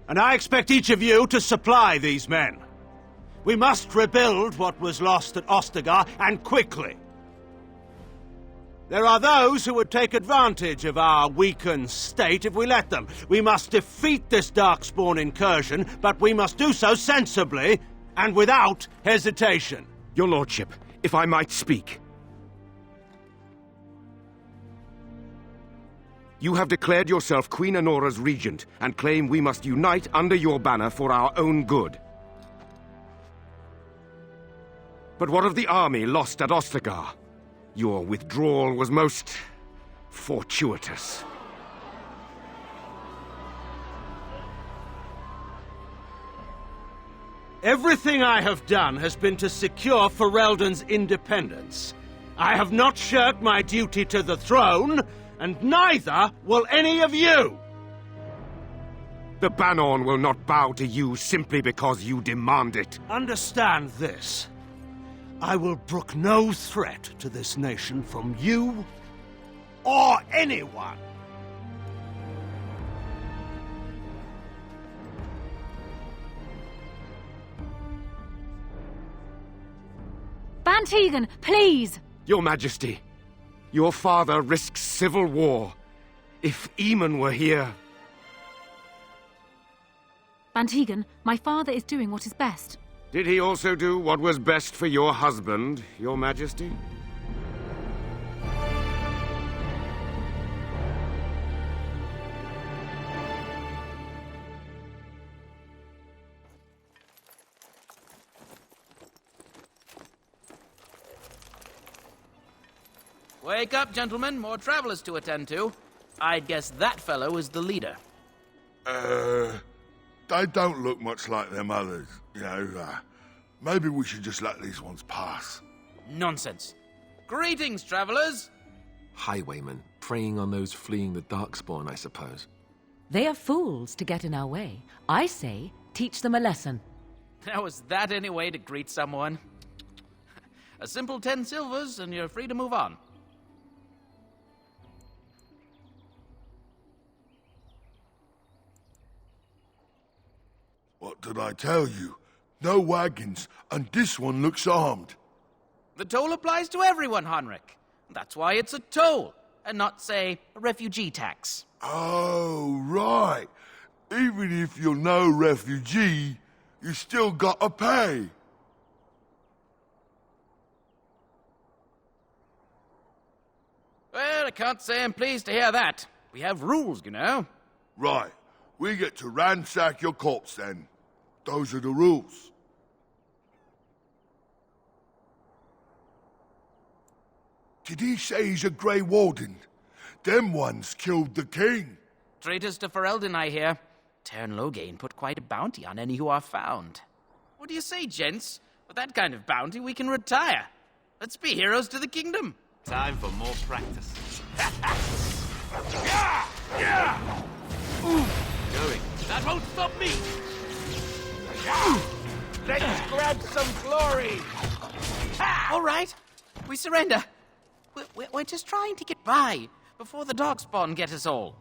And I expect each of you to supply these men. We must rebuild what was lost at Ostagar, and quickly. There are those who would take advantage of our weakened state if we let them. We must defeat this Darkspawn incursion, but we must do so sensibly and without hesitation. Your lordship, if I might speak. You have declared yourself Queen Anora's regent, and claim we must unite under your banner for our own good. But what of the army lost at Ostagar? Your withdrawal was most fortuitous. Everything I have done has been to secure Ferelden's independence. I have not shirked my duty to the throne, and neither will any of you! The Banorn will not bow to you simply because you demand it. Understand this. I will brook no threat to this nation from you or anyone. Van Tegan, please! Your Majesty, your father risks civil war. If Eamon were here... Van Tegan, my father is doing what is best. Did he also do what was best for your husband, Your Majesty? Wake up, gentlemen. More travelers to attend to. I'd guess that fellow is the leader. They don't look much like them others, you know. Maybe we should just let these ones pass. Nonsense. Greetings, travelers. Highwaymen, preying on those fleeing the Darkspawn, I suppose. They are fools to get in our way. I say, teach them a lesson. Now, is that any way to greet someone? A simple 10 silvers, and you're free to move on. What did I tell you? No wagons, and this one looks armed. The toll applies to everyone, Henrik. That's why it's a toll, and not, say, a refugee tax. Oh, right. Even if you're no refugee, you still gotta pay. Well, I can't say I'm pleased to hear that. We have rules, you know. Right. We get to ransack your corpse, then. Those are the rules. Did he say he's a Grey Warden? Them ones killed the king. Traitors to Ferelden, I hear. Tern Loghain put quite a bounty on any who are found. What do you say, gents? With that kind of bounty, we can retire. Let's be heroes to the kingdom. Time for more practice. Going. That won't stop me! Let's grab some glory! All right. We surrender. We're just trying to get by before the Darkspawn get us all.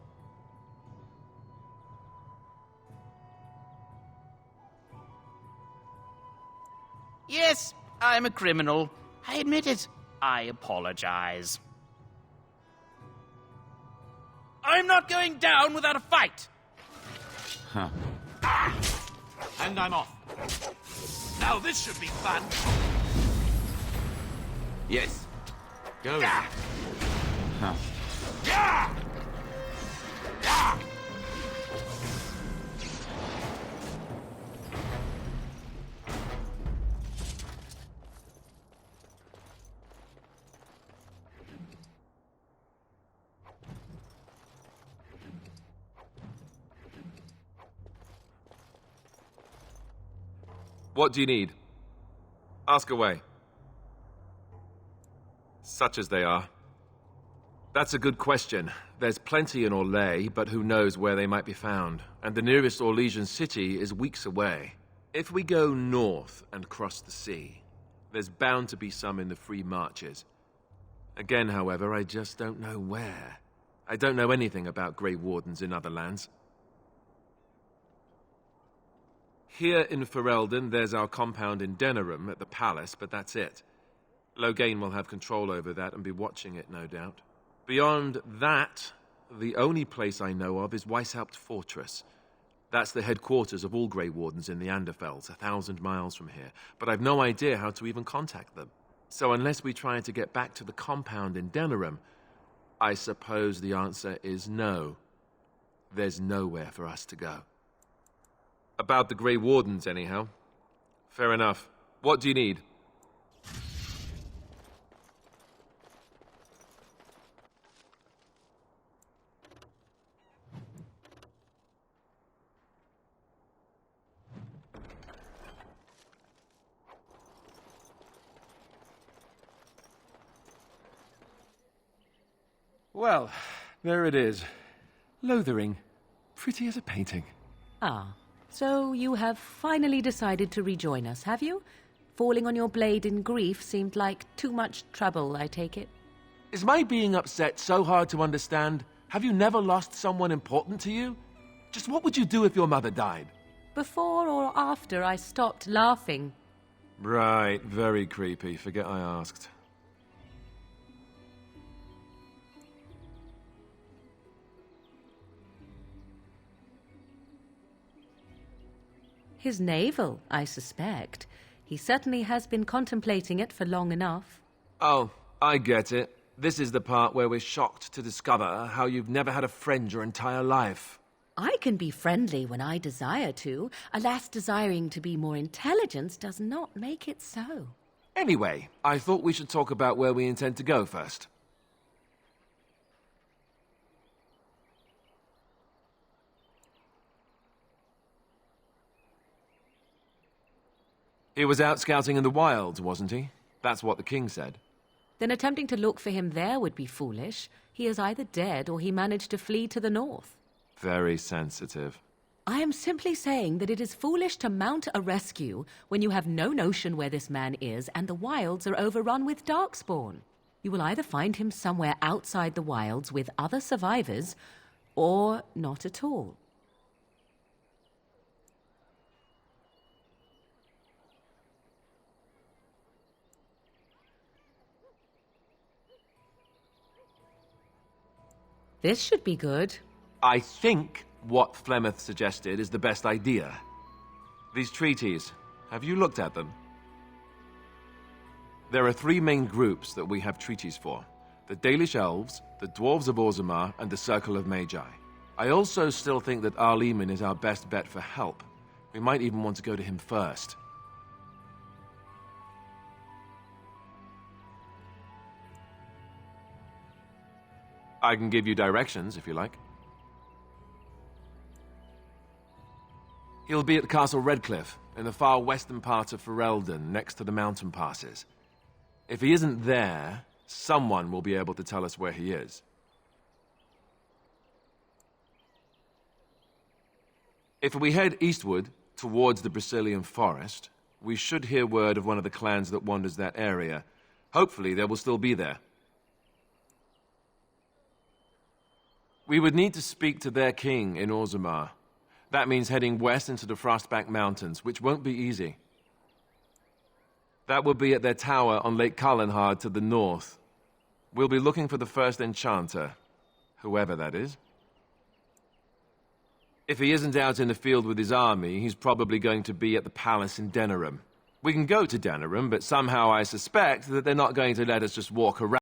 Yes, I'm a criminal. I admit it. I apologize. I'm not going down without a fight! Huh. And I'm off. Now this should be fun. Yes. Go. Huh. What do you need? Ask away. Such as they are. That's a good question. There's plenty in Orlais, but who knows where they might be found. And the nearest Orlesian city is weeks away. If we go north and cross the sea, there's bound to be some in the Free Marches. Again, however, I just don't know where. I don't know anything about Grey Wardens in other lands. Here in Ferelden, there's our compound in Denerim at the palace, but that's it. Loghain will have control over that and be watching it, no doubt. Beyond that, the only place I know of is Weishaupt Fortress. That's the headquarters of all Grey Wardens in the Anderfells, 1,000 miles from here. But I've no idea how to even contact them. So unless we try to get back to the compound in Denerim, I suppose the answer is no. There's nowhere for us to go. About the Grey Wardens, anyhow. Fair enough. What do you need? Well, there it is. Lothering. Pretty as a painting. Ah, so you have finally decided to rejoin us, have you? Falling on your blade in grief seemed like too much trouble, I take it. Is my being upset so hard to understand? Have you never lost someone important to you? Just what would you do if your mother died? Before or after I stopped laughing? Right, very creepy. Forget I asked. His navel, I suspect. He certainly has been contemplating it for long enough. Oh, I get it. This is the part where we're shocked to discover how you've never had a friend your entire life. I can be friendly when I desire to. Alas, desiring to be more intelligent does not make it so. Anyway, I thought we should talk about where we intend to go first. He was out scouting in the wilds, wasn't he? That's what the king said. Then attempting to look for him there would be foolish. He is either dead or he managed to flee to the north. Very sensitive. I am simply saying that it is foolish to mount a rescue when you have no notion where this man is and the wilds are overrun with darkspawn. You will either find him somewhere outside the wilds with other survivors, or not at all. This should be good. I think what Flemeth suggested is the best idea. These treaties, have you looked at them? There are three main groups that we have treaties for. The Dalish Elves, the Dwarves of Orzammar, and the Circle of Magi. I also still think that Arleman is our best bet for help. We might even want to go to him first. I can give you directions, if you like. He'll be at Castle Redcliffe, in the far western part of Ferelden, next to the mountain passes. If he isn't there, someone will be able to tell us where he is. If we head eastward, towards the Brisilian Forest, we should hear word of one of the clans that wanders that area. Hopefully, they will still be there. We would need to speak to their king in Orzammar. That means heading west into the Frostback Mountains, which won't be easy. That will be at their tower on Lake Kallenhard to the north. We'll be looking for the first enchanter, whoever that is. If he isn't out in the field with his army, he's probably going to be at the palace in Denerim. We can go to Denerim, but somehow I suspect that they're not going to let us just walk around.